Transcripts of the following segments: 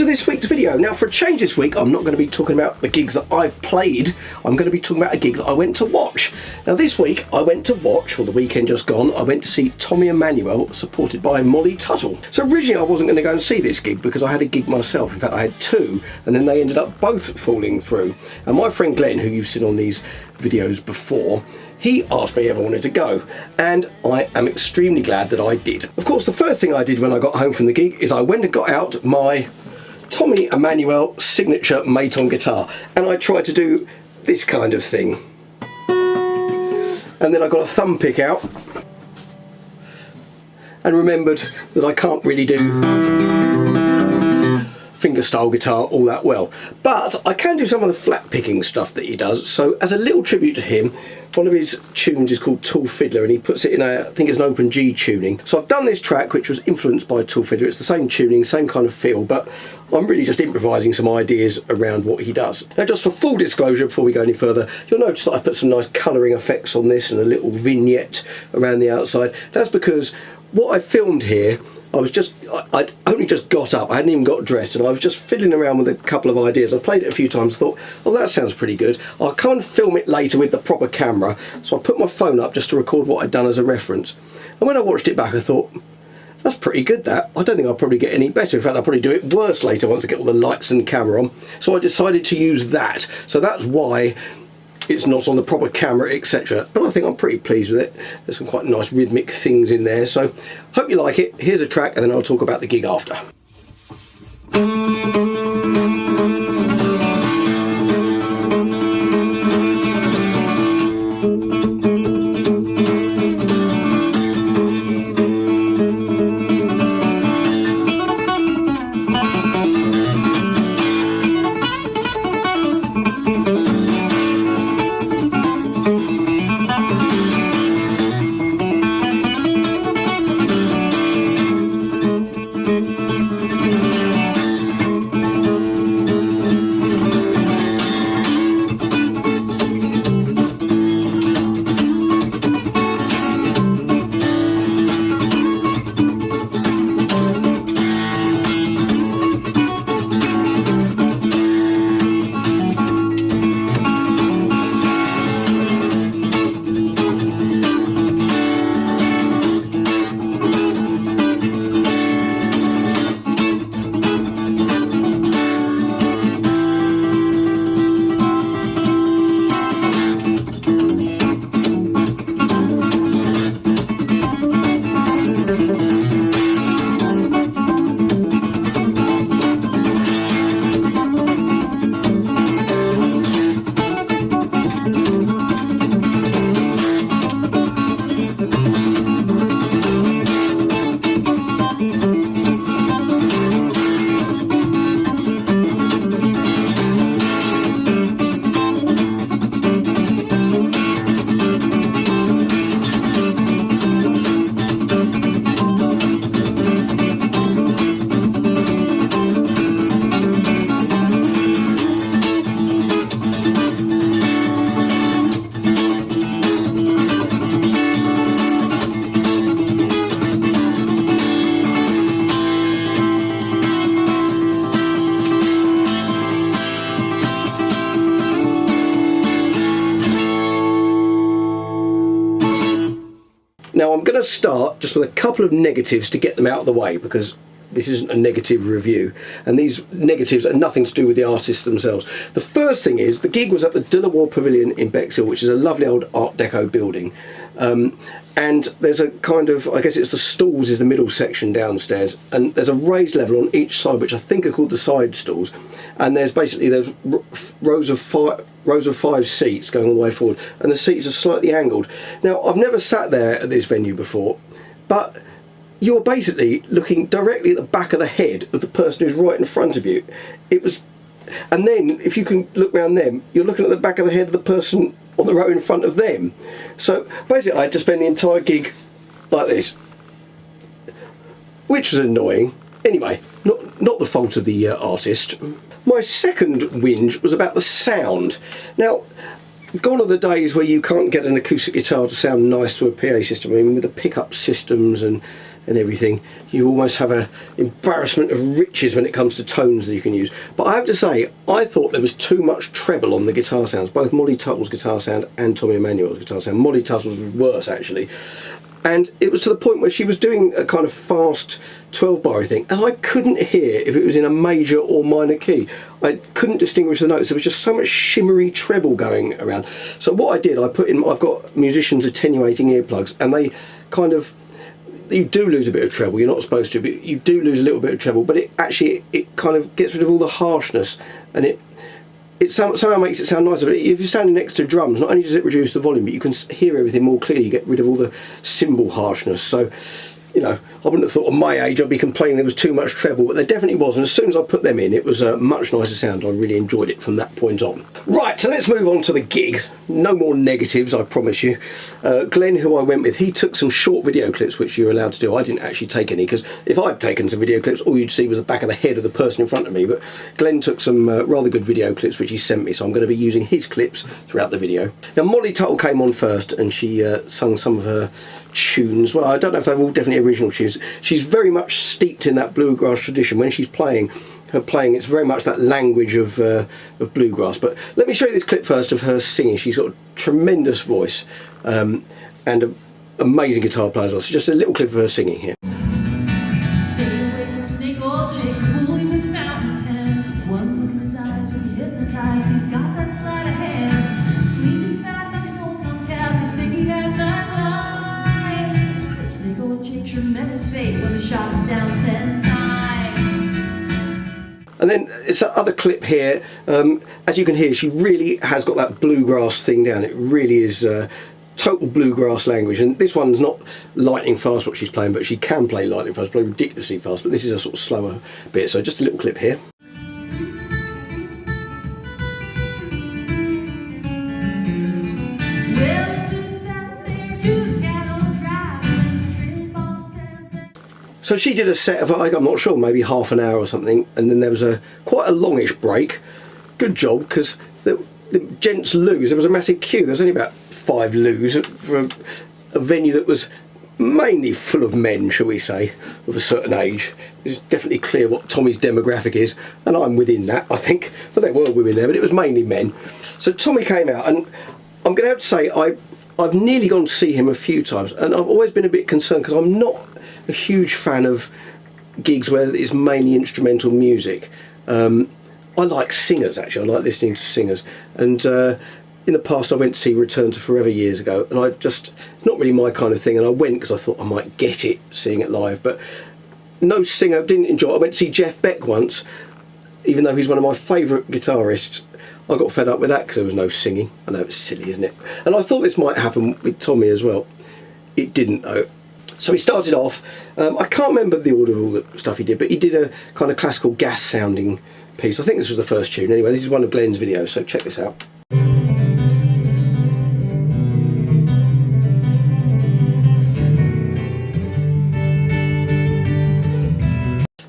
this week's video. Now, for a change this week, I'm not going to be talking about the gigs that I've played. I'm going to be talking about a gig that I went to watch. Now, this week, I went to watch, or the weekend just gone, I went to see Tommy Emmanuel, supported by Molly Tuttle. So originally, I wasn't going to go and see this gig because I had a gig myself. In fact, I had two, and then they ended up both falling through. And my friend Glenn, who you've seen on these videos before, he asked me if I wanted to go, and I am extremely glad that I did. Of course, the first thing I did when I got home from the gig is I went and got out my Tommy Emmanuel signature Maton guitar, and I tried to do this kind of thing. And then I got a thumb pick out and remembered that I can't really do fingerstyle guitar all that well, but I can do some of the flat picking stuff that he does. So as a little tribute to him, one of his tunes is called Tall Fiddler, and he puts it in I think it's an open G tuning. So I've done this track which was influenced by Tall Fiddler. It's the same tuning, same kind of feel, but I'm really just improvising some ideas around what he does. Now, just for full disclosure before we go any further, you'll notice that I put some nice colouring effects on this and a little vignette around the outside. That's because what I filmed here, I'd only just got up, I hadn't even got dressed, and I was just fiddling around with a couple of ideas. I played it a few times, thought, oh, that sounds pretty good. I'll come and film it later with the proper camera. So I put my phone up just to record what I'd done as a reference. And when I watched it back, I thought, that's pretty good, that. I don't think I'll probably get any better. In fact, I'll probably do it worse later once I get all the lights and camera on. So I decided to use that. So that's why it's not on the proper camera, etc. But I think I'm pretty pleased with it. There's some quite nice rhythmic things in there. So hope you like it. Here's a track, and then I'll talk about the gig after. Now I'm going to start just with a couple of negatives to get them out of the way, because this isn't a negative review, and these negatives are nothing to do with the artists themselves. The first thing is, the gig was at the Warr Pavillion in Bexhill, which is a lovely old Art Deco building, and there's a kind of, I guess it's the stalls is the middle section downstairs, and there's a raised level on each side which I think are called the side stalls, and there's rows of five seats going all the way forward, and the seats are slightly angled. Now, I've never sat there at this venue before, but you're basically looking directly at the back of the head of the person who's right in front of you. And then if you can look round them, you're looking at the back of the head of the person on the row in front of them. So basically I had to spend the entire gig like this, which was annoying. Anyway, not the fault of the artist. My second whinge was about the sound. Now, gone are the days where you can't get an acoustic guitar to sound nice through a PA system. I mean, with the pickup systems and and everything, you almost have a embarrassment of riches when it comes to tones that you can use. But I have to say, I thought there was too much treble on the guitar sounds, both Molly Tuttle's guitar sound and Tommy Emmanuel's guitar sound. Molly Tuttle's was worse actually. And it was to the point where she was doing a kind of fast 12-bar thing, and I couldn't hear if it was in a major or minor key. I couldn't distinguish the notes. There was just so much shimmery treble going around. So what I did, I've got musicians attenuating earplugs, and they kind of, you do lose a bit of treble. You're not supposed to, but you do lose a little bit of treble. But it kind of gets rid of all the harshness, and it somehow makes it sound nicer. But if you're standing next to drums, not only does it reduce the volume, but you can hear everything more clearly. You get rid of all the cymbal harshness. So, you know, I wouldn't have thought at my age I'd be complaining there was too much treble, but there definitely was. And as soon as I put them in, it was a much nicer sound. I really enjoyed it from that point on. Right, so let's move on to the gig. No more negatives, I promise you. Glenn, who I went with, he took some short video clips, which you're allowed to do. I didn't actually take any, because if I'd taken some video clips, all you'd see was the back of the head of the person in front of me. But Glenn took some rather good video clips, which he sent me, so I'm going to be using his clips throughout the video. Now, Molly Tuttle came on first, and she sung some of her tunes. Well, I don't know if they're all definitely original tunes. She's very much steeped in that bluegrass tradition. When she's playing, it's very much that language of bluegrass. But let me show you this clip first of her singing. She's got a tremendous voice and an amazing guitar player as well. So just a little clip of her singing here. Stay away from snake oil chick, fool you with fountain pen. One look in his eyes, you'll be hypnotized. He's got that sleight of hand. Sleeping fat like an old tomcat. They say he has 9 lives. The snake oil chick sure met his fate when they shot him down 10 times. And then it's that other clip here. As you can hear, she really has got that bluegrass thing down. It really is total bluegrass language. And this one's not lightning fast what she's playing, but she can play lightning fast, play ridiculously fast. But this is a sort of slower bit. So just a little clip here. So she did a set of, I'm not sure, maybe half an hour or something, and then there was quite a longish break. Good job, because the gents' loos, there was a massive queue. There was only about 5 loos for a venue that was mainly full of men, shall we say, of a certain age. It's definitely clear what Tommy's demographic is, and I'm within that, I think. But there were women there, but it was mainly men. So Tommy came out, and I'm going to have to say, I've nearly gone to see him a few times, and I've always been a bit concerned because I'm not a huge fan of gigs where it's mainly instrumental music. I like singers, actually. I like listening to singers. And in the past I went to see Return to Forever years ago, and it's not really my kind of thing, and I went because I thought I might get it seeing it live, but no singer, didn't enjoy it. I went to see Jeff Beck once, even though he's one of my favourite guitarists. I got fed up with that because there was no singing. I know it's silly, isn't it? And I thought this might happen with Tommy as well. It didn't though. So he started off, I can't remember the order of all the stuff he did, but he did a kind of classical gas sounding piece. I think this was the first tune. Anyway, this is one of Glenn's videos, so check this out.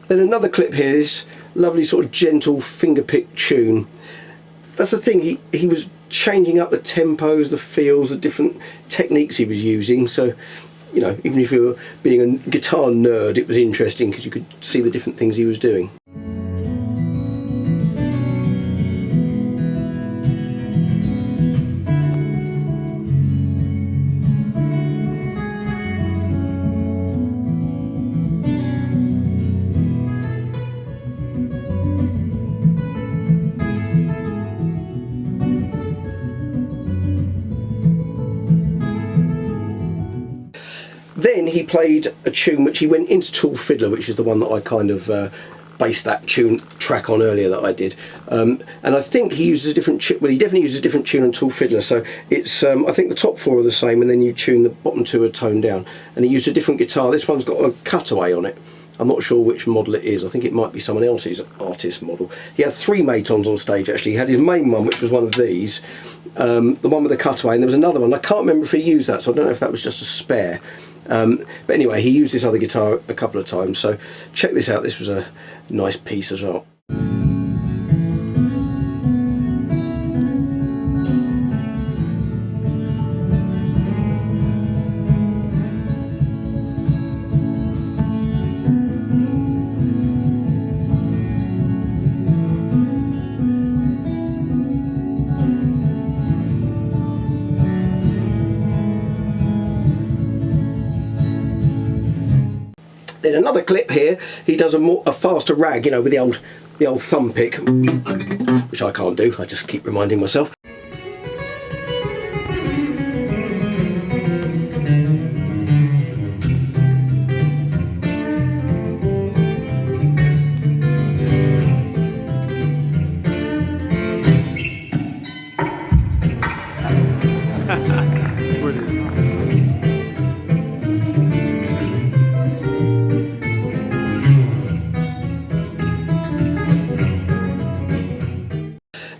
Then another clip here, this lovely sort of gentle finger-picked tune. That's the thing, he was changing up the tempos, the feels, the different techniques he was using. So, you know, even if you were being a guitar nerd, it was interesting because you could see the different things he was doing. Then he played a tune which he went into Tool Fiddler, which is the one that I kind of based that tune track on earlier that I did. And I think he uses a different tune. Well, he definitely uses a different tune on Tool Fiddler. So it's I think the top 4 are the same, and then you tune the bottom 2 a tone down. And he used a different guitar. This one's got a cutaway on it. I'm not sure which model it is. I think it might be someone else's artist model. He had 3 Matons on stage actually. He had his main one, which was one of these, the one with the cutaway, and there was another one. I can't remember if he used that, so I don't know if that was just a spare. But anyway, he used this other guitar a couple of times, so check this out. This was a nice piece as well. Then another clip here, he does a faster rag, you know, with the old thumb pick, which I can't do. I just keep reminding myself.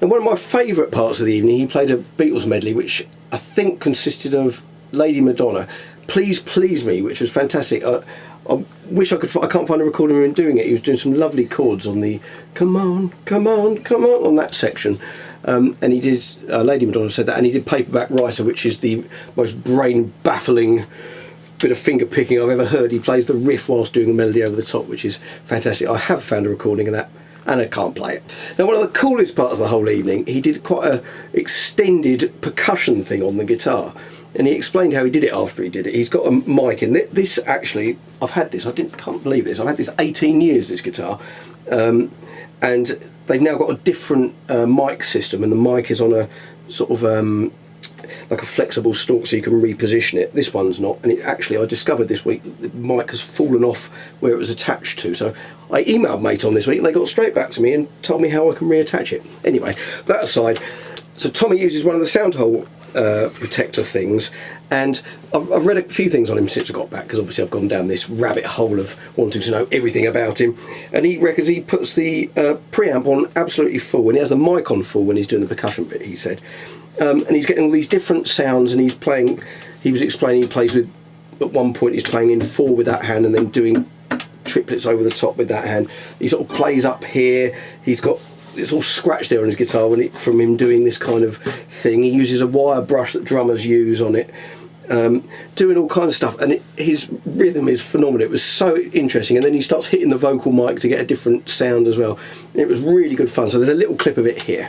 And one of my favourite parts of the evening, he played a Beatles medley, which I think consisted of Lady Madonna, Please Please Me, which was fantastic. I wish I could. I can't find a recording of him doing it. He was doing some lovely chords on the "Come on, come on, come on" on that section, and he did. Lady Madonna said that, and he did Paperback Writer, which is the most brain-baffling bit of finger picking I've ever heard. He plays the riff whilst doing a melody over the top, which is fantastic. I have found a recording of that, and I can't play it. Now, one of the coolest parts of the whole evening, he did quite a extended percussion thing on the guitar, and he explained how he did it after he did it. He's got a mic in this. Actually, I've had this. Can't believe this. I've had this 18 years. This guitar, and they've now got a different mic system, and the mic is on a sort of like a flexible stalk, so you can reposition it. This one's not, and I discovered this week the mic has fallen off where it was attached to, so I emailed Maton this week and they got straight back to me and told me how I can reattach it. Anyway, that aside, so Tommy uses one of the sound hole protector things, and I've read a few things on him since I got back, because obviously I've gone down this rabbit hole of wanting to know everything about him, and he reckons he puts the preamp on absolutely full, and he has the mic on full when he's doing the percussion bit, he said. And he's getting all these different sounds, and he was explaining he plays with, at one point he's playing in 4 with that hand and then doing triplets over the top with that hand. He sort of plays up here, it's all scratched there on his guitar from him doing this kind of thing. He uses a wire brush that drummers use on it, doing all kinds of stuff, and his rhythm is phenomenal. It was so interesting, and then he starts hitting the vocal mic to get a different sound as well. It was really good fun, so there's a little clip of it here.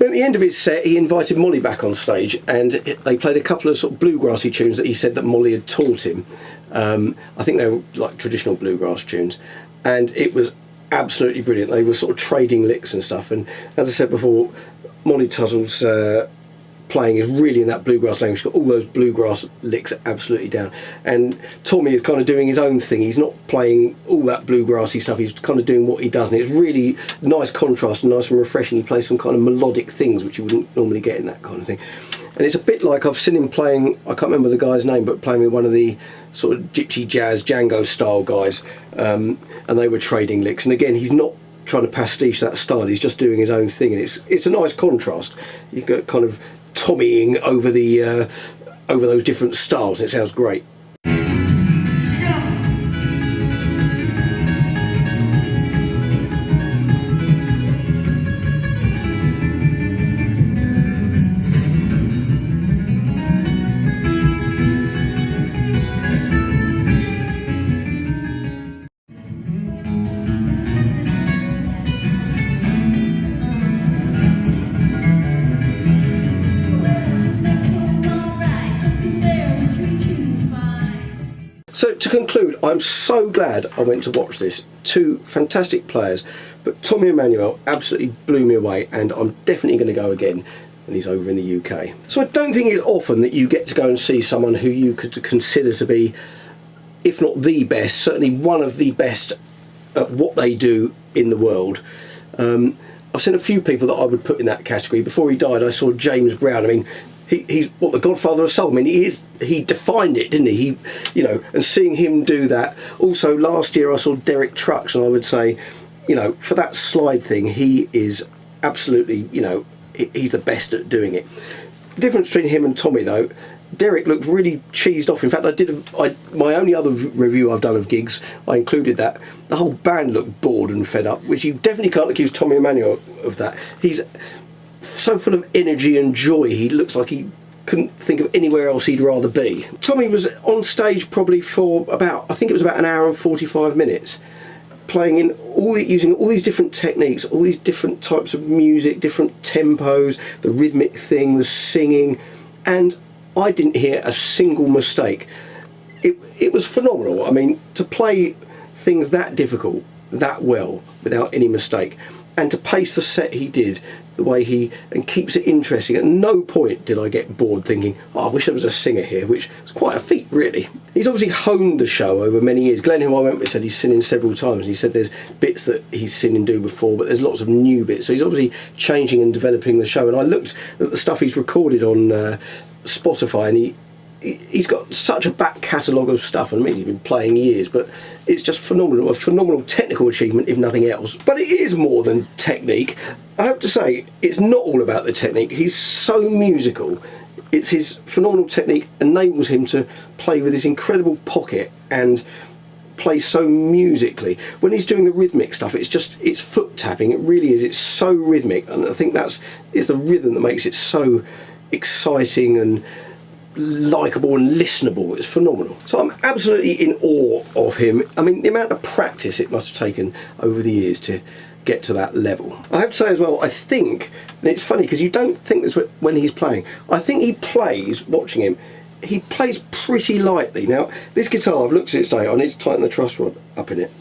At the end of his set, he invited Molly back on stage, and they played a couple of sort of bluegrassy tunes that he said that Molly had taught him. I think they were like traditional bluegrass tunes, and it was absolutely brilliant. They were sort of trading licks and stuff, and as I said before, Molly Tuttle's playing is really in that bluegrass language. She's got all those bluegrass licks absolutely down, and Tommy is kind of doing his own thing. He's not playing all that bluegrassy stuff, he's kind of doing what he does, and it's really nice contrast and nice and refreshing. He plays some kind of melodic things which you wouldn't normally get in that kind of thing, and it's a bit like, I've seen him playing, I can't remember the guy's name, but playing with one of the sort of gypsy jazz Django style guys, and they were trading licks, and again, he's not trying to pastiche that style, he's just doing his own thing, and it's a nice contrast. You got kind of Tommying over those different styles. It sounds great. So to conclude, I'm so glad I went to watch this. 2 fantastic players, but Tommy Emmanuel absolutely blew me away, and I'm definitely going to go again when he's over in the UK. So I don't think it's often that you get to go and see someone who you could consider to be, if not the best, certainly one of the best at what they do in the world. I've seen a few people that I would put in that category. Before he died, I saw James Brown. I mean, he's what, the godfather of soul. I mean, he defined it, didn't he? And seeing him do that. Also, last year I saw Derek Trucks, and I would say, for that slide thing, he is absolutely, he's the best at doing it. The difference between him and Tommy, though, Derek looked really cheesed off. In fact, my only other review I've done of gigs, I included that. The whole band looked bored and fed up, which you definitely can't accuse Tommy Emmanuel of that. He's so full of energy and joy, he looks like he couldn't think of anywhere else he'd rather be. Tommy was on stage probably for about, I think it was about an hour and 45 minutes, playing in using all these different techniques, all these different types of music, different tempos, the rhythmic thing, the singing, and I didn't hear a single mistake. It was phenomenal. I mean, to play things that difficult, that well, without any mistake, and to pace the set he did, the way and keeps it interesting. At no point did I get bored thinking, oh, I wish there was a singer here, which is quite a feat, really. He's obviously honed the show over many years. Glenn, who I went with, said he's seen him several times. He said there's bits that he's seen him do before, but there's lots of new bits. So he's obviously changing and developing the show. And I looked at the stuff he's recorded on Spotify, and he's got such a back catalogue of stuff. I mean, he's been playing years, but it's just phenomenal, a phenomenal technical achievement, if nothing else. But it is more than technique. I have to say, it's not all about the technique. He's so musical. It's his phenomenal technique enables him to play with this incredible pocket and play so musically. When he's doing the rhythmic stuff, it's foot tapping. It really is. It's so rhythmic, and I think it's the rhythm that makes it so exciting and likeable and listenable. It's phenomenal. So I'm absolutely in awe of him. I mean, the amount of practice it must have taken over the years to get to that level. I have to say as well, I think, and it's funny because you don't think this when he's playing, I think he plays, watching him, he plays pretty lightly. Now, this guitar, I've looked at it today, I need to tighten the truss rod up in it.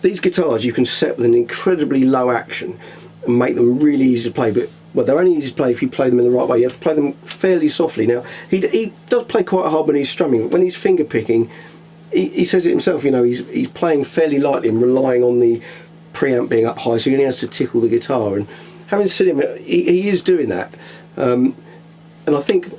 These guitars you can set with an incredibly low action and make them really easy to play, but well, they're only easy to play if you play them in the right way. You have to play them fairly softly. Now, he does play quite hard when he's strumming, but when he's finger picking, he says it himself, you know, he's playing fairly lightly and relying on the preamp being up high, so he only has to tickle the guitar. And having seen him, he is doing that. And I think,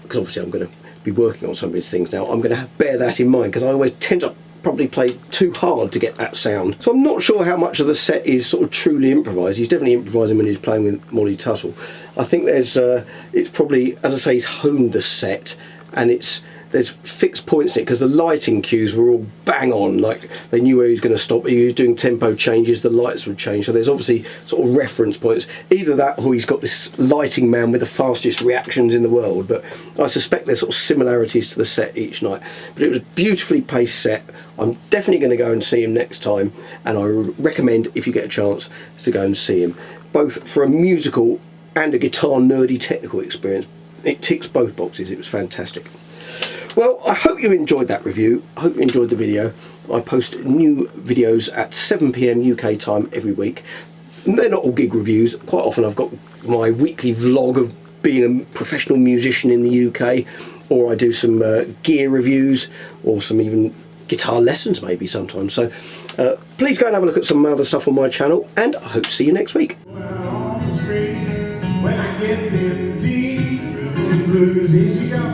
because obviously I'm going to be working on some of his things now, I'm going to bear that in mind, because I always tend to probably play too hard to get that sound. So I'm not sure how much of the set is sort of truly improvised. He's definitely improvising when he's playing with Molly Tuttle. I think it's probably, as I say, he's honed the set, and there's fixed points in it, because the lighting cues were all bang on, like they knew where he was going to stop. He was doing tempo changes, the lights would change, so there's obviously sort of reference points. Either that, or he's got this lighting man with the fastest reactions in the world, but I suspect there's sort of similarities to the set each night. But it was a beautifully paced set. I'm definitely going to go and see him next time, and I recommend, if you get a chance, to go and see him, both for a musical and a guitar nerdy technical experience. It ticks both boxes. It was fantastic. Well, I hope you enjoyed that review. I hope you enjoyed the video. I post new videos at 7 PM UK time every week. And they're not all gig reviews. Quite often I've got my weekly vlog of being a professional musician in the UK, or I do some gear reviews, or some even guitar lessons maybe sometimes. So please go and have a look at some other stuff on my channel, and I hope to see you next week. When I get them deep blues, easy go.